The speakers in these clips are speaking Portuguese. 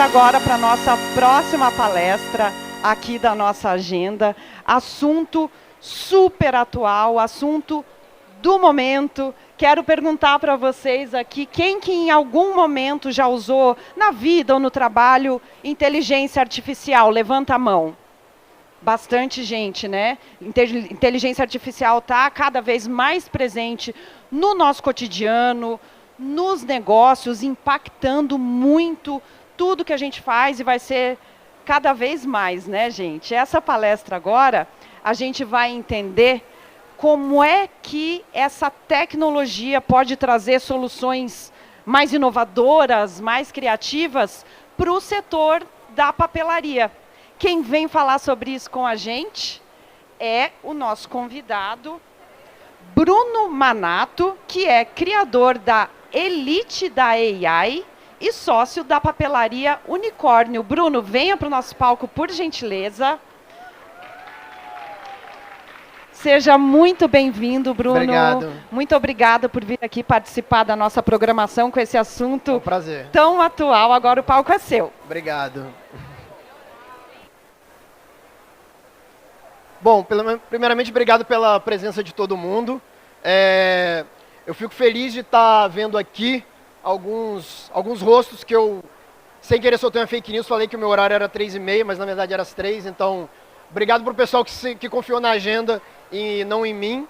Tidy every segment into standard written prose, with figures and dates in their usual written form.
agora para a nossa próxima palestra aqui da nossa agenda. Assunto super atual, assunto do momento. Quero perguntar para vocês aqui, quem que em algum momento já usou, na vida ou no trabalho, inteligência artificial? Levanta a mão. Bastante gente, né? Inteligência artificial está cada vez mais presente no nosso cotidiano, nos negócios, impactando muito tudo que a gente faz e vai ser cada vez mais, né, gente? Essa palestra agora, a gente vai entender como é que essa tecnologia pode trazer soluções mais inovadoras, mais criativas para o setor da papelaria. Quem vem falar sobre isso com a gente é o nosso convidado, Bruno Manato, que é criador da Elite da AI e sócio da papelaria Unicórnio. Bruno, venha para o nosso palco, por gentileza. Seja muito bem-vindo, Bruno. Obrigado. Muito obrigada por vir aqui participar da nossa programação com esse assunto É um prazer. tão atual. Agora o palco é seu. Obrigado. Bom, primeiramente, obrigado pela presença de todo mundo. Eu fico feliz de estar vendo aqui alguns rostos que eu, sem querer soltar uma fake news, falei que o meu horário era 3h30, mas na verdade era às 3, então obrigado para o pessoal que confiou na agenda e não em mim.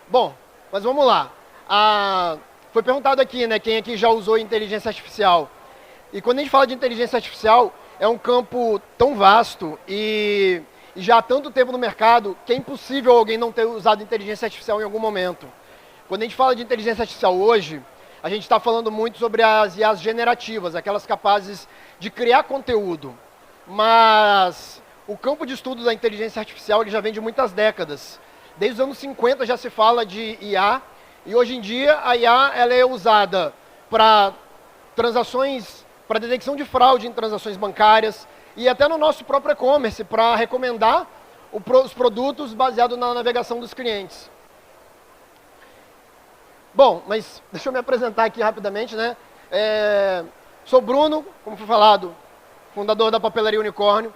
Bom, mas vamos lá. Foi perguntado aqui, né, quem aqui já usou inteligência artificial. E quando a gente fala de inteligência artificial, é um campo tão vasto e já há tanto tempo no mercado que é impossível alguém não ter usado inteligência artificial em algum momento. Quando a gente fala de inteligência artificial hoje, a gente está falando muito sobre as IAs generativas, aquelas capazes de criar conteúdo. Mas o campo de estudo da inteligência artificial ele já vem de muitas décadas. Desde os anos 50 já se fala de IA, e hoje em dia a IA ela é usada para transações, para detecção de fraude em transações bancárias, e até no nosso próprio e-commerce, para recomendar os produtos baseado na navegação dos clientes. Bom, mas deixa eu me apresentar aqui rapidamente, né? Sou Bruno, como foi falado, fundador da papelaria Unicórnio.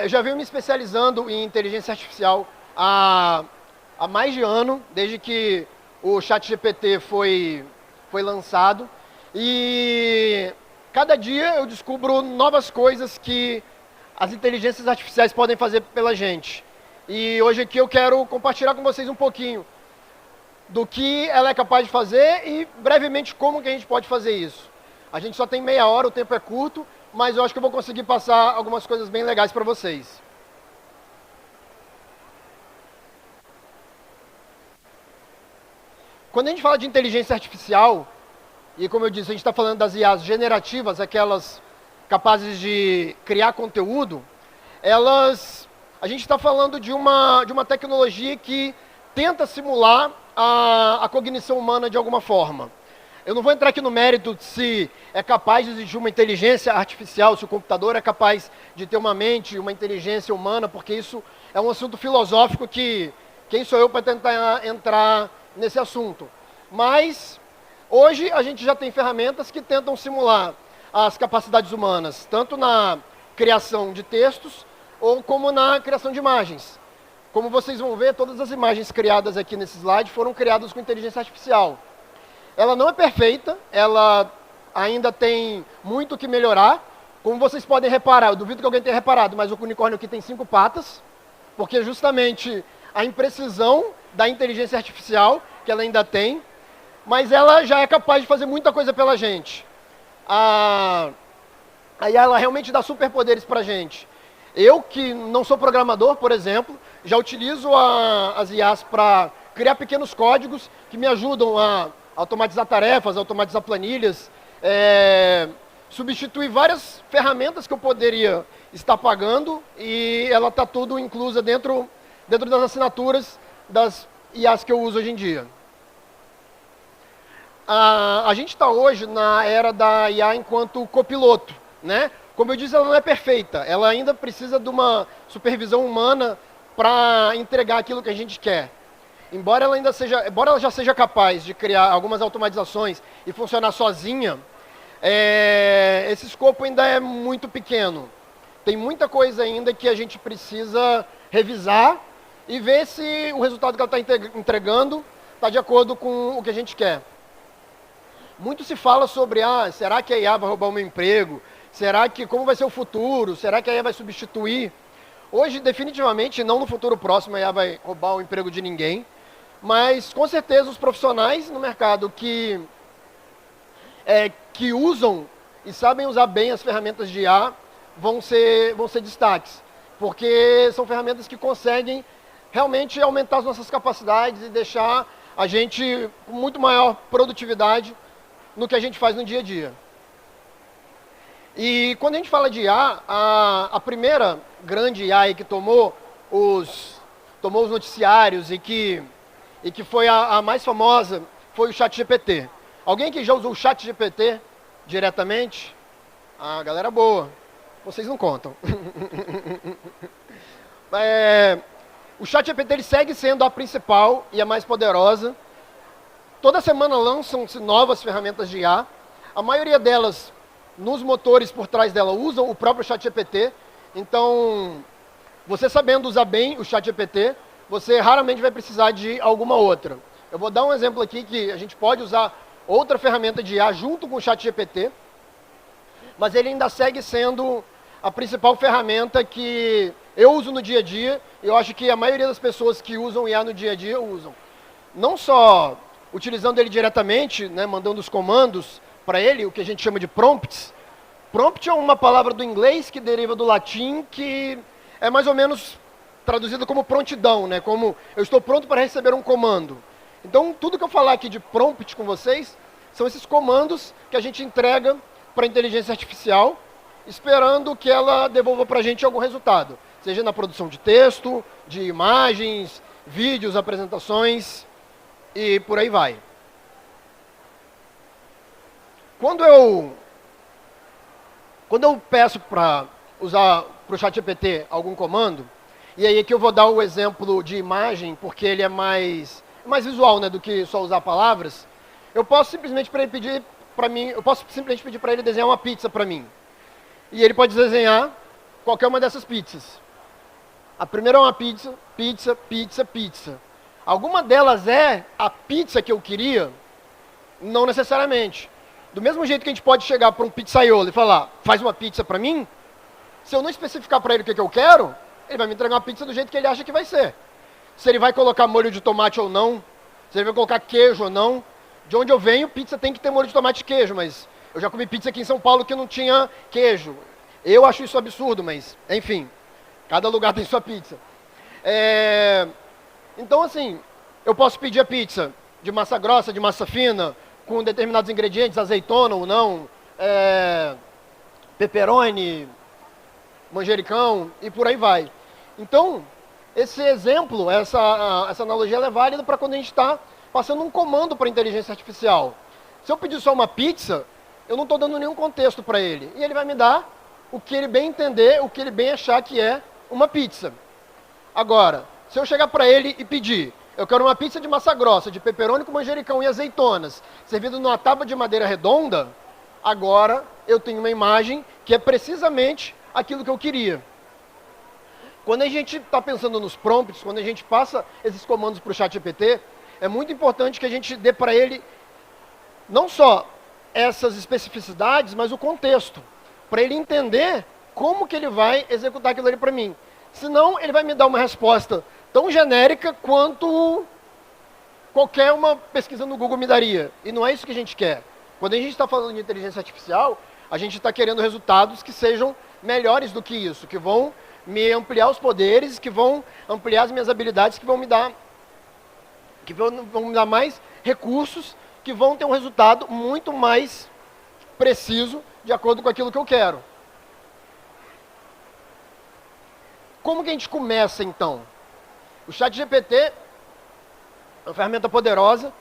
Eu já venho me especializando em inteligência artificial há mais de ano, desde que o ChatGPT foi lançado. E cada dia eu descubro novas coisas que as inteligências artificiais podem fazer pela gente. E hoje aqui eu quero compartilhar com vocês um pouquinho do que ela é capaz de fazer e brevemente como que a gente pode fazer isso. A gente só tem meia hora, o tempo é curto, mas eu acho que eu vou conseguir passar algumas coisas bem legais para vocês. Quando a gente fala de inteligência artificial, e como eu disse, a gente está falando das IAs generativas, aquelas capazes de criar conteúdo, a gente está falando de uma tecnologia que tenta simular a cognição humana de alguma forma. Eu não vou entrar aqui no mérito de se é capaz de existir uma inteligência artificial, se o computador é capaz de ter uma mente, uma inteligência humana, porque isso é um assunto filosófico que quem sou eu para tentar entrar nesse assunto. Mas hoje a gente já tem ferramentas que tentam simular as capacidades humanas, tanto na criação de textos ou como na criação de imagens. Como vocês vão ver, todas as imagens criadas aqui nesse slide foram criadas com inteligência artificial. Ela não é perfeita, ela ainda tem muito o que melhorar. Como vocês podem reparar, eu duvido que alguém tenha reparado, mas o unicórnio aqui tem 5 patas, porque justamente a imprecisão da inteligência artificial que ela ainda tem, mas ela já é capaz de fazer muita coisa pela gente. Aí ela realmente dá superpoderes pra gente. Eu, que não sou programador, por exemplo, já utilizo as IAs para criar pequenos códigos que me ajudam a automatizar tarefas, automatizar planilhas, substituir várias ferramentas que eu poderia estar pagando e ela está tudo inclusa dentro das assinaturas das IAs que eu uso hoje em dia. A gente está hoje na era da IA enquanto copiloto, né? Como eu disse, ela não é perfeita, ela ainda precisa de uma supervisão humana para entregar aquilo que a gente quer. Embora ela já seja capaz de criar algumas automatizações e funcionar sozinha, esse escopo ainda é muito pequeno. Tem muita coisa ainda que a gente precisa revisar e ver se o resultado que ela está entregando está de acordo com o que a gente quer. Muito se fala sobre, será que a IA vai roubar o meu emprego? Será que, como vai ser o futuro? Será que a IA vai substituir? Hoje, definitivamente, não no futuro próximo, a IA vai roubar o emprego de ninguém. Mas, com certeza, os profissionais no mercado que usam e sabem usar bem as ferramentas de IA vão ser destaques. Porque são ferramentas que conseguem realmente aumentar as nossas capacidades e deixar a gente com muito maior produtividade no que a gente faz no dia a dia. E quando a gente fala de IA, a primeira grande IA que tomou os noticiários e que foi a mais famosa foi o ChatGPT. Alguém que já usou o ChatGPT diretamente? Ah, galera boa. Vocês não contam. O ChatGPT ele segue sendo a principal e a mais poderosa. Toda semana lançam-se novas ferramentas de IA. A maioria delas, nos motores por trás dela, usam o próprio ChatGPT. Então, você sabendo usar bem o ChatGPT, você raramente vai precisar de alguma outra. Eu vou dar um exemplo aqui que a gente pode usar outra ferramenta de IA junto com o ChatGPT, mas ele ainda segue sendo a principal ferramenta que eu uso no dia a dia, e eu acho que a maioria das pessoas que usam IA no dia a dia usam. Não só utilizando ele diretamente, né, mandando os comandos para ele, o que a gente chama de prompts. Prompt é uma palavra do inglês que deriva do latim, que é mais ou menos traduzido como prontidão, né, como eu estou pronto para receber um comando. Então, tudo que eu falar aqui de prompt com vocês, são esses comandos que a gente entrega para a inteligência artificial, esperando que ela devolva para a gente algum resultado. Seja na produção de texto, de imagens, vídeos, apresentações e por aí vai. Quando eu peço para usar para o ChatGPT algum comando, e aí aqui eu vou dar o exemplo de imagem, porque ele é mais visual, né, do que só usar palavras, eu posso simplesmente pedir para ele desenhar uma pizza para mim. E ele pode desenhar qualquer uma dessas pizzas. A primeira é uma pizza, pizza, pizza, pizza. Alguma delas é a pizza que eu queria? Não necessariamente. Do mesmo jeito que a gente pode chegar para um pizzaiolo e falar, faz uma pizza para mim, se eu não especificar para ele o que eu quero, ele vai me entregar uma pizza do jeito que ele acha que vai ser. Se ele vai colocar molho de tomate ou não, se ele vai colocar queijo ou não. De onde eu venho, pizza tem que ter molho de tomate e queijo, mas eu já comi pizza aqui em São Paulo que não tinha queijo. Eu acho isso absurdo, mas, enfim, cada lugar tem sua pizza. Então, assim, eu posso pedir a pizza de massa grossa, de massa fina, com determinados ingredientes, azeitona ou não, pepperoni, manjericão e por aí vai. Então, esse exemplo, essa analogia ela é válida para quando a gente está passando um comando para a inteligência artificial. Se eu pedir só uma pizza, eu não estou dando nenhum contexto para ele. E ele vai me dar o que ele bem entender, o que ele bem achar que é uma pizza. Agora, se eu chegar para ele e pedir, eu quero uma pizza de massa grossa, de pepperoni com manjericão e azeitonas, servido numa tábua de madeira redonda, agora eu tenho uma imagem que é precisamente aquilo que eu queria. Quando a gente está pensando nos prompts, quando a gente passa esses comandos para o ChatGPT, é muito importante que a gente dê para ele não só essas especificidades, mas o contexto, para ele entender como que ele vai executar aquilo ali para mim. Senão, ele vai me dar uma resposta tão genérica quanto qualquer uma pesquisa no Google me daria. E não é isso que a gente quer. Quando a gente está falando de inteligência artificial, a gente está querendo resultados que sejam melhores do que isso, que vão me ampliar os poderes, que vão ampliar as minhas habilidades, que vão me dar mais recursos, que vão ter um resultado muito mais preciso de acordo com aquilo que eu quero. Como que a gente começa, então? O ChatGPT é uma ferramenta poderosa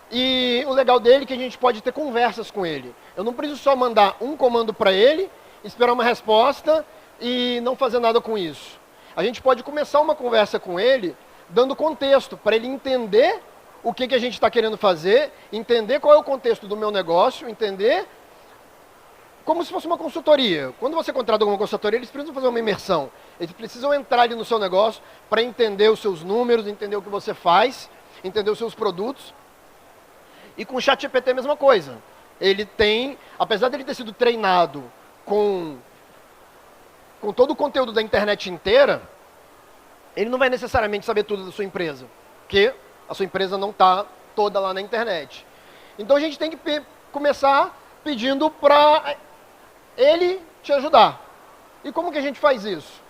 e o legal dele é que a gente pode ter conversas com ele. Eu não preciso só mandar um comando para ele, esperar uma resposta e não fazer nada com isso. A gente pode começar uma conversa com ele dando contexto, para ele entender o que a gente está querendo fazer, entender qual é o contexto do meu negócio, entender como se fosse uma consultoria. Quando você contrata alguma consultoria, eles precisam fazer uma imersão. Eles precisam entrar ali no seu negócio para entender os seus números, entender o que você faz, entender os seus produtos. E com o ChatGPT é a mesma coisa. Ele tem, apesar dele ter sido treinado com todo o conteúdo da internet inteira, ele não vai necessariamente saber tudo da sua empresa, porque a sua empresa não está toda lá na internet. Então a gente tem que começar pedindo para ele te ajudar. E como que a gente faz isso?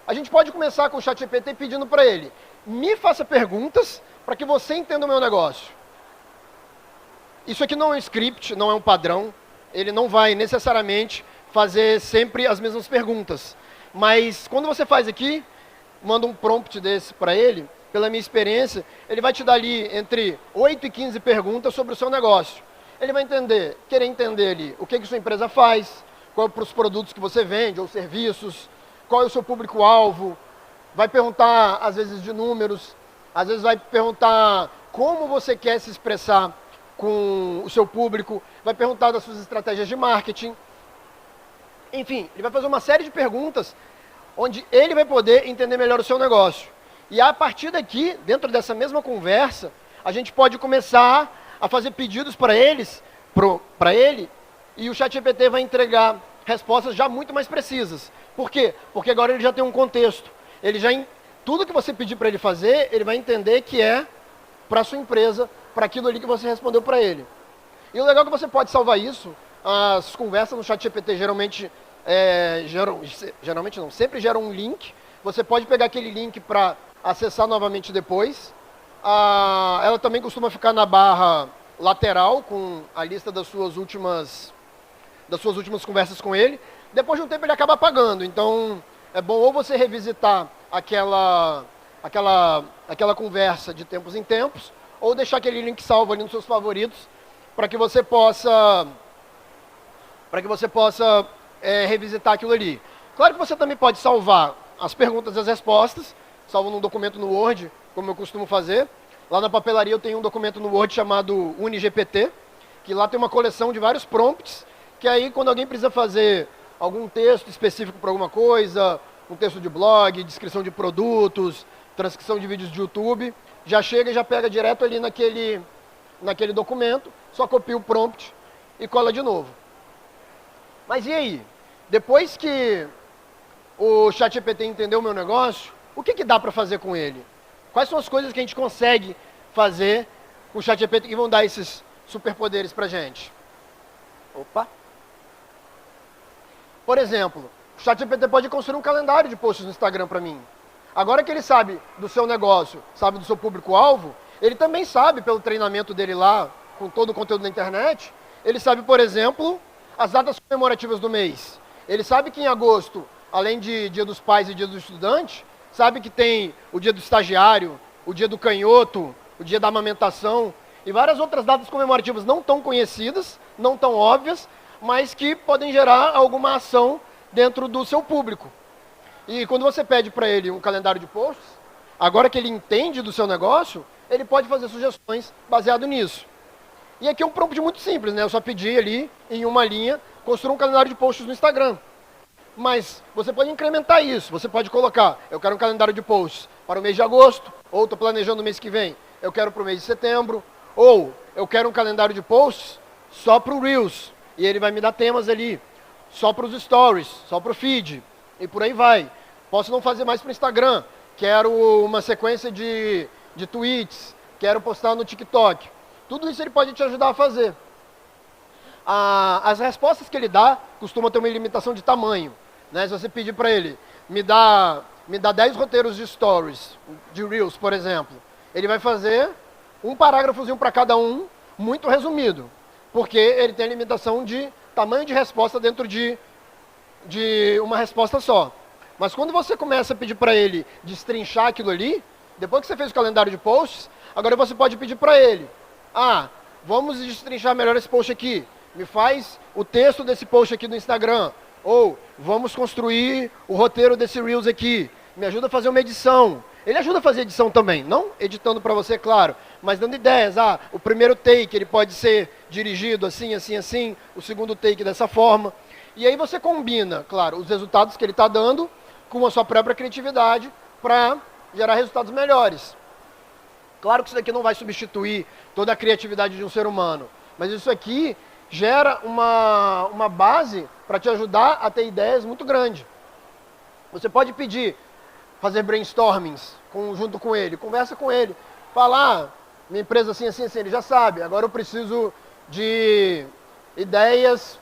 A gente pode começar com o ChatGPT pedindo para ele, me faça perguntas para que você entenda o meu negócio. Isso aqui não é um script, não é um padrão, ele não vai necessariamente fazer sempre as mesmas perguntas. Mas quando você faz aqui, manda um prompt desse para ele, pela minha experiência, ele vai te dar ali entre 8 e 15 perguntas sobre o seu negócio. Ele vai querer entender ali o que sua empresa faz, qual é os produtos que você vende ou serviços, qual é o seu público-alvo, vai perguntar às vezes de números, às vezes vai perguntar como você quer se expressar com o seu público, vai perguntar das suas estratégias de marketing. Enfim, ele vai fazer uma série de perguntas onde ele vai poder entender melhor o seu negócio. E a partir daqui, dentro dessa mesma conversa, a gente pode começar a fazer pedidos para ele, e o ChatGPT vai entregar respostas já muito mais precisas. Por quê? Porque agora ele já tem um contexto. Tudo que você pedir para ele fazer, ele vai entender que é para a sua empresa, para aquilo ali que você respondeu para ele. E o legal é que você pode salvar isso. As conversas no ChatGPT sempre geram um link. Você pode pegar aquele link para acessar novamente depois. Ela também costuma ficar na barra lateral com a lista das suas últimas conversas com ele. Depois de um tempo ele acaba apagando. Então é bom ou você revisitar aquela conversa de tempos em tempos, ou deixar aquele link salvo ali nos seus favoritos para que você possa revisitar aquilo ali. Claro que você também pode salvar as perguntas e as respostas, salvo num documento no Word, como eu costumo fazer. Lá na papelaria eu tenho um documento no Word chamado UniGPT, que lá tem uma coleção de vários prompts, que aí quando alguém precisa fazer algum texto específico para alguma coisa, um texto de blog, descrição de produtos, transcrição de vídeos de YouTube, já chega e já pega direto ali naquele documento, só copia o prompt e cola de novo. Mas e aí? Depois que o ChatGPT entendeu o meu negócio, o que dá para fazer com ele? Quais são as coisas que a gente consegue fazer com o ChatGPT que vão dar esses superpoderes para a gente? Opa! Por exemplo, o ChatGPT pode construir um calendário de posts no Instagram para mim. Agora que ele sabe do seu negócio, sabe do seu público-alvo, ele também sabe, pelo treinamento dele lá, com todo o conteúdo na internet, ele sabe, por exemplo, as datas comemorativas do mês. Ele sabe que em agosto, além de Dia dos Pais e Dia do Estudante, sabe que tem o Dia do Estagiário, o Dia do Canhoto, o Dia da Amamentação e várias outras datas comemorativas não tão conhecidas, não tão óbvias, mas que podem gerar alguma ação dentro do seu público. E quando você pede para ele um calendário de posts, agora que ele entende do seu negócio, ele pode fazer sugestões baseado nisso. E aqui é um prompt muito simples, né? Eu só pedi ali, em uma linha, construir um calendário de posts no Instagram. Mas você pode incrementar isso, você pode colocar, eu quero um calendário de posts para o mês de agosto, ou estou planejando o mês que vem, eu quero para o mês de setembro, ou eu quero um calendário de posts só para o Reels, e ele vai me dar temas ali, só para os Stories, só para o feed, e por aí vai. Posso não fazer mais para o Instagram, quero uma sequência de tweets, quero postar no TikTok. Tudo isso ele pode te ajudar a fazer. As respostas que ele dá costumam ter uma limitação de tamanho. Né? Se você pedir para ele, me dá 10 roteiros de stories, de Reels, por exemplo, ele vai fazer um parágrafozinho para cada um, muito resumido, porque ele tem a limitação de tamanho de resposta dentro de uma resposta só. Mas quando você começa a pedir para ele destrinchar aquilo ali, depois que você fez o calendário de posts, agora você pode pedir para ele, vamos destrinchar melhor esse post aqui, me faz o texto desse post aqui no Instagram, ou vamos construir o roteiro desse Reels aqui, me ajuda a fazer uma edição. Ele ajuda a fazer edição também, não editando para você, claro, mas dando ideias. O primeiro take ele pode ser dirigido assim, assim, assim, o segundo take dessa forma. E aí você combina, claro, os resultados que ele está dando com a sua própria criatividade para gerar resultados melhores. Claro que isso daqui não vai substituir toda a criatividade de um ser humano, mas isso aqui gera uma base para te ajudar a ter ideias muito grande. Você pode pedir, fazer brainstormings junto com ele, conversa com ele, fala, minha empresa assim, assim, assim, ele já sabe, agora eu preciso de ideias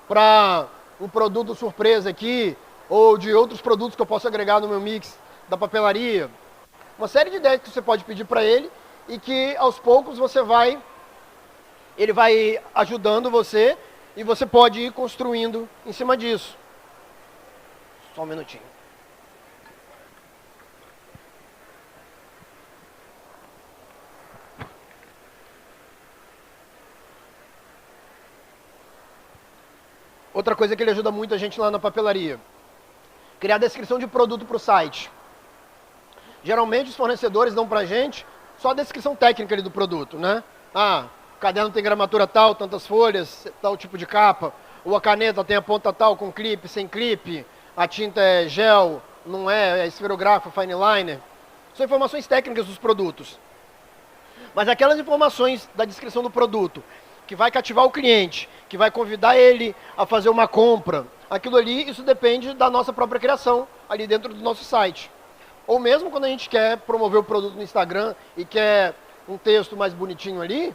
para um produto surpresa aqui, ou de outros produtos que eu posso agregar no meu mix da papelaria. Uma série de ideias que você pode pedir para ele e que aos poucos ele vai ajudando você e você pode ir construindo em cima disso. Só um minutinho. Outra coisa que ele ajuda muito a gente lá na papelaria. Criar descrição de produto para o site. Geralmente os fornecedores dão para a gente só a descrição técnica ali do produto, né? O caderno tem gramatura tal, tantas folhas, tal tipo de capa. Ou a caneta tem a ponta tal, com clipe, sem clipe. A tinta é gel, não é esferográfico, fine liner. São informações técnicas dos produtos. Mas aquelas informações da descrição do produto, que vai cativar o cliente, que vai convidar ele a fazer uma compra, aquilo ali, isso depende da nossa própria criação, ali dentro do nosso site. Ou mesmo quando a gente quer promover o produto no Instagram e quer um texto mais bonitinho ali,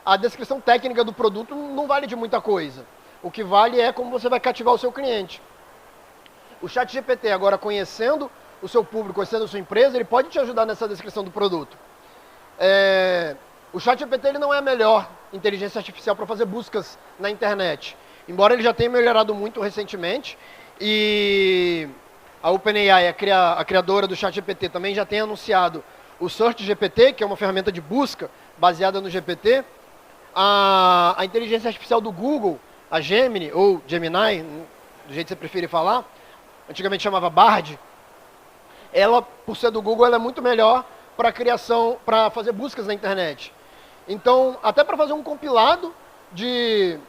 a descrição técnica do produto não vale de muita coisa. O que vale é como você vai cativar o seu cliente. O ChatGPT, agora conhecendo o seu público, conhecendo a sua empresa, ele pode te ajudar nessa descrição do produto. O ChatGPT ele não é a melhor inteligência artificial para fazer buscas na internet. Embora ele já tenha melhorado muito recentemente, e a OpenAI, a criadora do ChatGPT, também já tem anunciado o SearchGPT, que é uma ferramenta de busca baseada no GPT. A inteligência artificial do Google, a Gemini, ou Gemini, do jeito que você preferir falar, antigamente chamava Bard, ela, por ser do Google, ela é muito melhor para criação, para fazer buscas na internet. Então, até para fazer um compilado de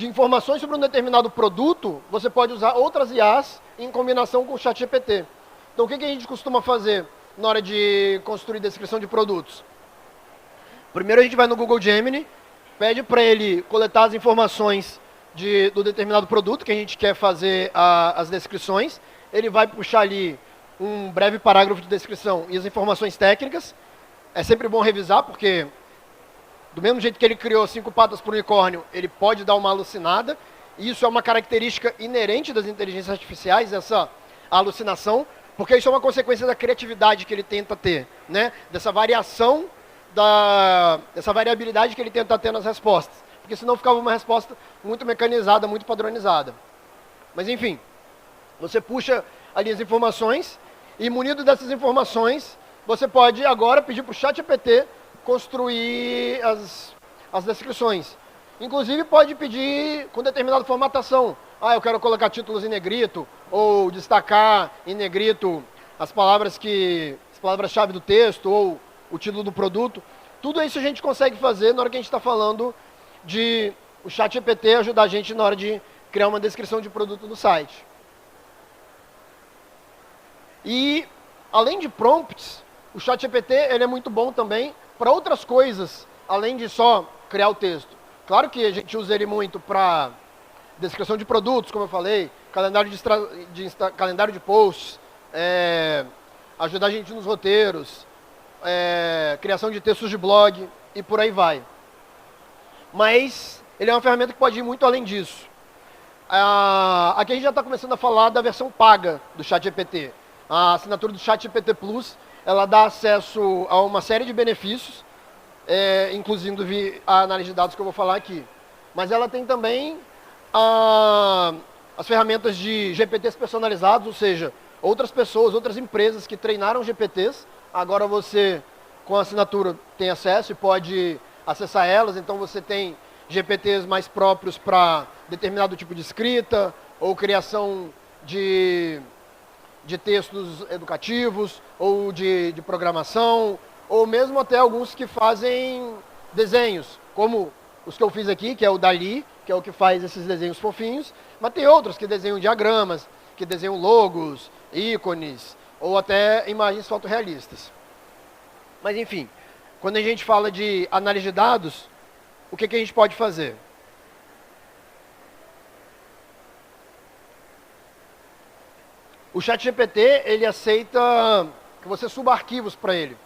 informações sobre um determinado produto, você pode usar outras IAs em combinação com o ChatGPT. Então, o que a gente costuma fazer na hora de construir descrição de produtos? Primeiro a gente vai no Google Gemini, pede para ele coletar as informações do determinado produto que a gente quer fazer as descrições. Ele vai puxar ali um breve parágrafo de descrição e as informações técnicas. É sempre bom revisar, porque do mesmo jeito que ele criou 5 patas para o unicórnio, ele pode dar uma alucinada. E isso é uma característica inerente das inteligências artificiais, essa alucinação, porque isso é uma consequência da criatividade que ele tenta ter, né? Dessa variação, dessa variabilidade que ele tenta ter nas respostas. Porque senão ficava uma resposta muito mecanizada, muito padronizada. Mas enfim, você puxa ali as informações e, munido dessas informações, você pode agora pedir para o ChatGPT construir as descrições. Inclusive pode pedir com determinada formatação. Eu quero colocar títulos em negrito, ou destacar em negrito as palavras-chave do texto, ou o título do produto. Tudo isso a gente consegue fazer na hora que a gente está falando de o ChatGPT ajudar a gente na hora de criar uma descrição de produto do site. E, além de prompts, o ChatGPT ele é muito bom também para outras coisas, além de só criar o texto. Claro que a gente usa ele muito para descrição de produtos, como eu falei, calendário de posts, ajudar a gente nos roteiros, criação de textos de blog e por aí vai. Mas ele é uma ferramenta que pode ir muito além disso. Aqui a gente já está começando a falar da versão paga do ChatGPT. A assinatura do ChatGPT Plus, ela dá acesso a uma série de benefícios, inclusive a análise de dados que eu vou falar aqui. Mas ela tem também as ferramentas de GPTs personalizados, ou seja, outras pessoas, outras empresas que treinaram GPTs, agora você, com a assinatura, tem acesso e pode acessar elas. Então você tem GPTs mais próprios para determinado tipo de escrita, ou criação de textos educativos, ou de programação, ou mesmo até alguns que fazem desenhos, como os que eu fiz aqui, que é o Dali, que é o que faz esses desenhos fofinhos, mas tem outros que desenham diagramas, que desenham logos, ícones, ou até imagens fotorrealistas. Mas enfim, quando a gente fala de análise de dados, o que a gente pode fazer? O ChatGPT, ele aceita que você suba arquivos para ele.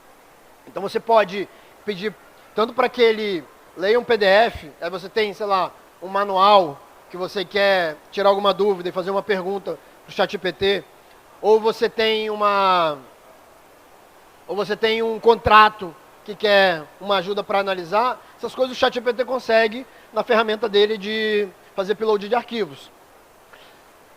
Então você pode pedir tanto para que ele leia um PDF, aí você tem, sei lá, um manual que você quer tirar alguma dúvida e fazer uma pergunta para o ChatGPT, ou você tem um contrato que quer uma ajuda para analisar, essas coisas o ChatGPT consegue na ferramenta dele de fazer upload de arquivos.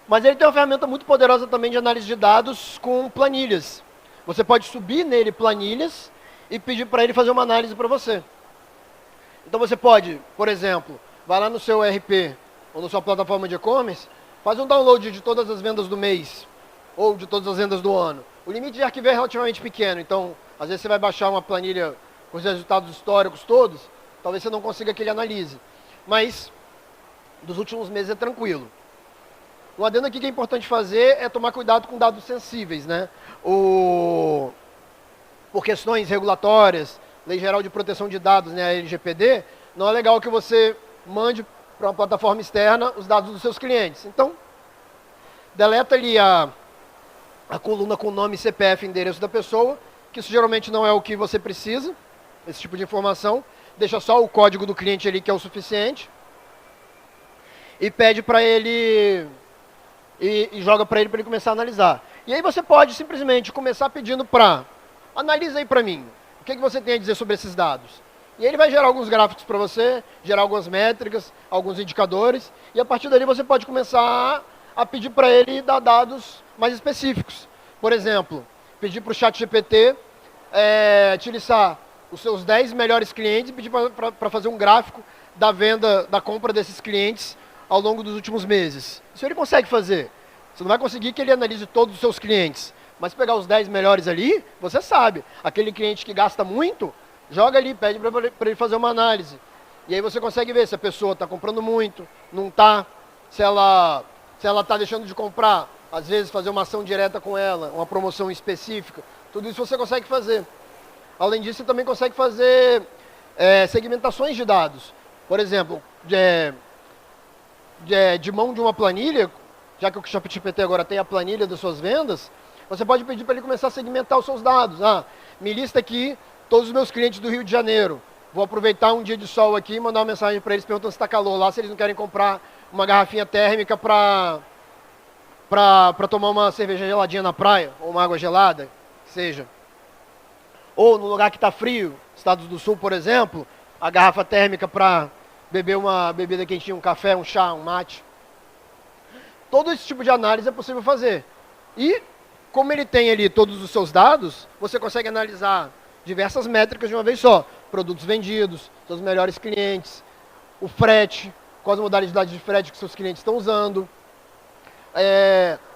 Mas ele tem uma ferramenta muito poderosa também de análise de dados com planilhas. Você pode subir nele planilhas e pedir para ele fazer uma análise para você. Então você pode, por exemplo, vai lá no seu ERP ou na sua plataforma de e-commerce, faz um download de todas as vendas do mês ou de todas as vendas do ano. O limite de arquivo é relativamente pequeno, então às vezes você vai baixar uma planilha com os resultados históricos todos, talvez você não consiga que ele analise. Mas dos últimos meses é tranquilo. O adendo aqui que é importante fazer é tomar cuidado com dados sensíveis, né? Por questões regulatórias, Lei Geral de Proteção de Dados, né, a LGPD, não é legal que você mande para uma plataforma externa os dados dos seus clientes. Então, deleta ali a coluna com nome, CPF e endereço da pessoa, que isso geralmente não é o que você precisa, esse tipo de informação. Deixa só o código do cliente ali, que é o suficiente. E pede para ele... E joga para ele começar a analisar. E aí você pode simplesmente começar pedindo para... Analisa aí para mim. O que você tem a dizer sobre esses dados? E ele vai gerar alguns gráficos para você, gerar algumas métricas, alguns indicadores. E a partir dali você pode começar a pedir para ele dar dados mais específicos. Por exemplo, pedir para o ChatGPT utilizar os seus 10 melhores clientes e pedir para fazer um gráfico da venda, da compra desses clientes ao longo dos últimos meses. Isso ele consegue fazer. Você não vai conseguir que ele analise todos os seus clientes, mas pegar os 10 melhores ali, você sabe. Aquele cliente que gasta muito, joga ali, pede para ele fazer uma análise. E aí você consegue ver se a pessoa está comprando muito, não está, se ela está deixando de comprar, às vezes fazer uma ação direta com ela, uma promoção específica. Tudo isso você consegue fazer. Além disso, você também consegue fazer segmentações de dados. Por exemplo, de mão de uma planilha, já que o ChatGPT agora tem a planilha das suas vendas, você pode pedir para ele começar a segmentar os seus dados. Me lista aqui todos os meus clientes do Rio de Janeiro. Vou aproveitar um dia de sol aqui e mandar uma mensagem para eles perguntando se está calor lá, se eles não querem comprar uma garrafinha térmica para tomar uma cerveja geladinha na praia, ou uma água gelada, que seja. Ou no lugar que está frio, Estados do Sul, por exemplo, a garrafa térmica para beber uma bebida quentinha, um café, um chá, um mate. Todo esse tipo de análise é possível fazer. E, como ele tem ali todos os seus dados, você consegue analisar diversas métricas de uma vez só. Produtos vendidos, seus melhores clientes, o frete, quais modalidades de frete que seus clientes estão usando,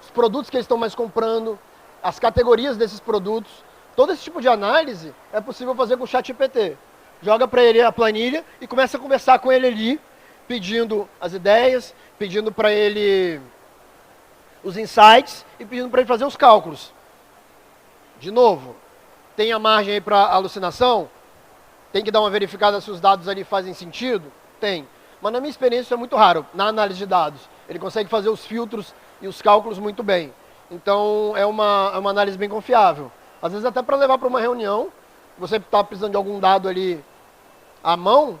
os produtos que eles estão mais comprando, as categorias desses produtos. Todo esse tipo de análise é possível fazer com o ChatGPT. Joga para ele a planilha e começa a conversar com ele ali, pedindo as ideias, pedindo para ele os insights e pedindo para ele fazer os cálculos. De novo, tem a margem aí para alucinação? Tem que dar uma verificada se os dados ali fazem sentido? Tem. Mas na minha experiência isso é muito raro, na análise de dados. Ele consegue fazer os filtros e os cálculos muito bem. Então é uma análise bem confiável. Às vezes até para levar para uma reunião, você está precisando de algum dado ali à mão,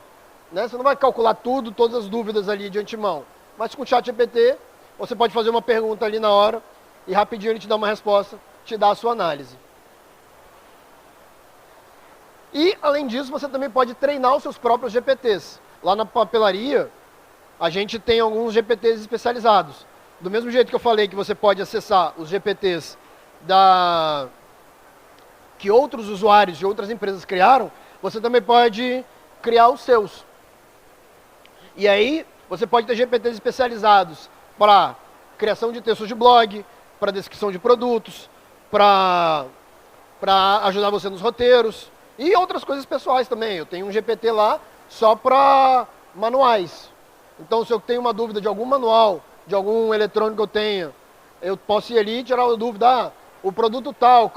né? Você não vai calcular tudo, todas as dúvidas ali de antemão. Mas com o ChatGPT, você pode fazer uma pergunta ali na hora e rapidinho ele te dá uma resposta, te dá a sua análise. E, além disso, você também pode treinar os seus próprios GPTs. Lá na papelaria, a gente tem alguns GPTs especializados. Do mesmo jeito que eu falei que você pode acessar os GPTs que outros usuários de outras empresas criaram, você também pode criar os seus. E aí, você pode ter GPTs especializados para criação de textos de blog, para descrição de produtos, para ajudar você nos roteiros. E outras coisas pessoais também. Eu tenho um GPT lá só para manuais. Então, se eu tenho uma dúvida de algum manual, de algum eletrônico que eu tenha, eu posso ir ali e tirar a dúvida, o produto tal,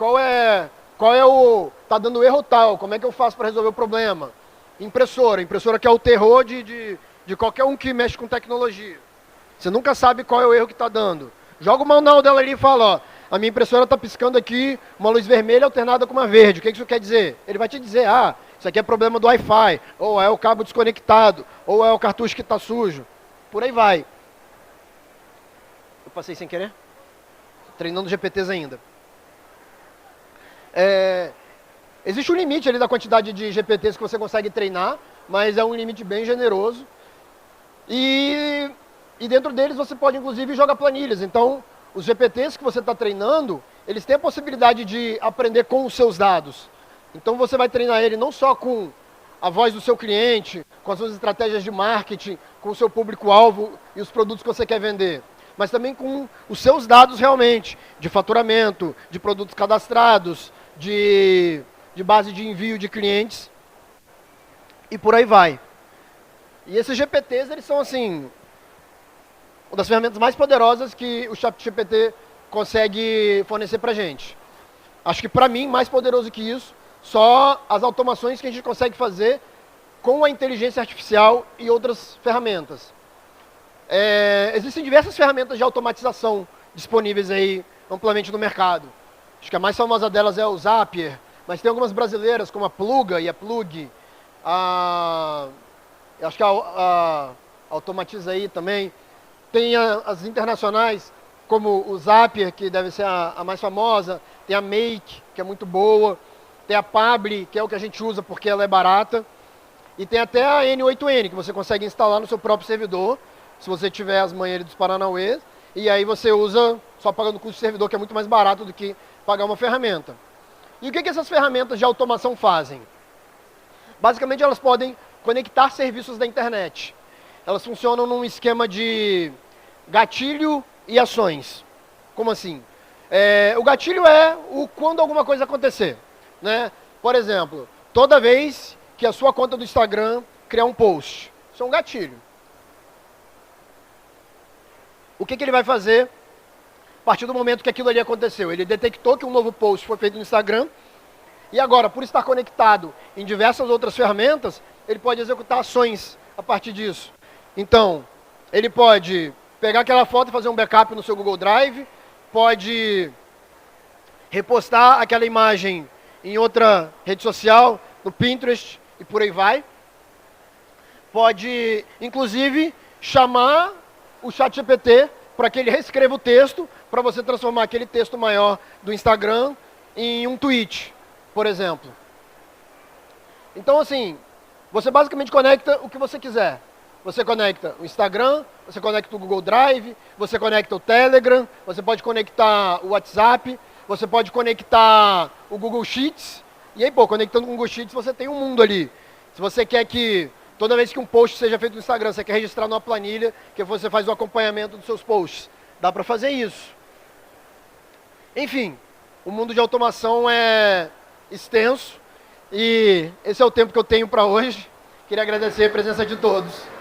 tá dando erro tal, como é que eu faço para resolver o problema? Impressora que é o terror de qualquer um que mexe com tecnologia. Você nunca sabe qual é o erro que está dando. Joga o manual dela ali e fala, ó, a minha impressora está piscando aqui uma luz vermelha alternada com uma verde, o que isso quer dizer? Ele vai te dizer, isso aqui é problema do Wi-Fi, ou é o cabo desconectado, ou é o cartucho que está sujo. Por aí vai. Eu passei sem querer? Treinando GPTs ainda. Existe um limite ali da quantidade de GPTs que você consegue treinar, mas é um limite bem generoso. E dentro deles você pode inclusive jogar planilhas. Então, os GPTs que você está treinando, eles têm a possibilidade de aprender com os seus dados. Então você vai treinar ele não só com a voz do seu cliente, com as suas estratégias de marketing, com o seu público-alvo e os produtos que você quer vender, mas também com os seus dados realmente, de faturamento, de produtos cadastrados, de base de envio de clientes e por aí vai. E esses GPTs, eles são assim, uma das ferramentas mais poderosas que o ChatGPT consegue fornecer para a gente. Acho que para mim, mais poderoso que isso, só as automações que a gente consegue fazer com a inteligência artificial e outras ferramentas. Existem diversas ferramentas de automatização disponíveis aí amplamente no mercado. Acho que a mais famosa delas é o Zapier, mas tem algumas brasileiras como a Pluga e a Plug. Acho que a Automatiza aí também. Tem as internacionais, como o Zapier, que deve ser a mais famosa. Tem a Make, que é muito boa. Tem a Pabbly, que é o que a gente usa porque ela é barata. E tem até a N8N, que você consegue instalar no seu próprio servidor, se você tiver as manhãs dos Paranauê. E aí você usa só pagando o custo do servidor, que é muito mais barato do que pagar uma ferramenta. E o que essas ferramentas de automação fazem? Basicamente, elas podem conectar serviços da internet. Elas funcionam num esquema de gatilho e ações. Como assim? O gatilho é quando alguma coisa acontecer, né? Por exemplo, toda vez que a sua conta do Instagram criar um post, isso é um gatilho. O que ele vai fazer a partir do momento que aquilo ali aconteceu? Ele detectou que um novo post foi feito no Instagram e agora, por estar conectado em diversas outras ferramentas, ele pode executar ações a partir disso. Então, ele pode pegar aquela foto e fazer um backup no seu Google Drive, pode repostar aquela imagem em outra rede social, no Pinterest e por aí vai. Pode, inclusive, chamar o ChatGPT para que ele reescreva o texto, para você transformar aquele texto maior do Instagram em um tweet, por exemplo. Então, assim, você basicamente conecta o que você quiser. Você conecta o Instagram, você conecta o Google Drive, você conecta o Telegram, você pode conectar o WhatsApp, você pode conectar o Google Sheets. E aí, conectando o Google Sheets, você tem um mundo ali. Se você quer que toda vez que um post seja feito no Instagram, você quer registrar numa planilha, que você faz o acompanhamento dos seus posts. Dá para fazer isso. Enfim, o mundo de automação é extenso e esse é o tempo que eu tenho para hoje. Queria agradecer a presença de todos.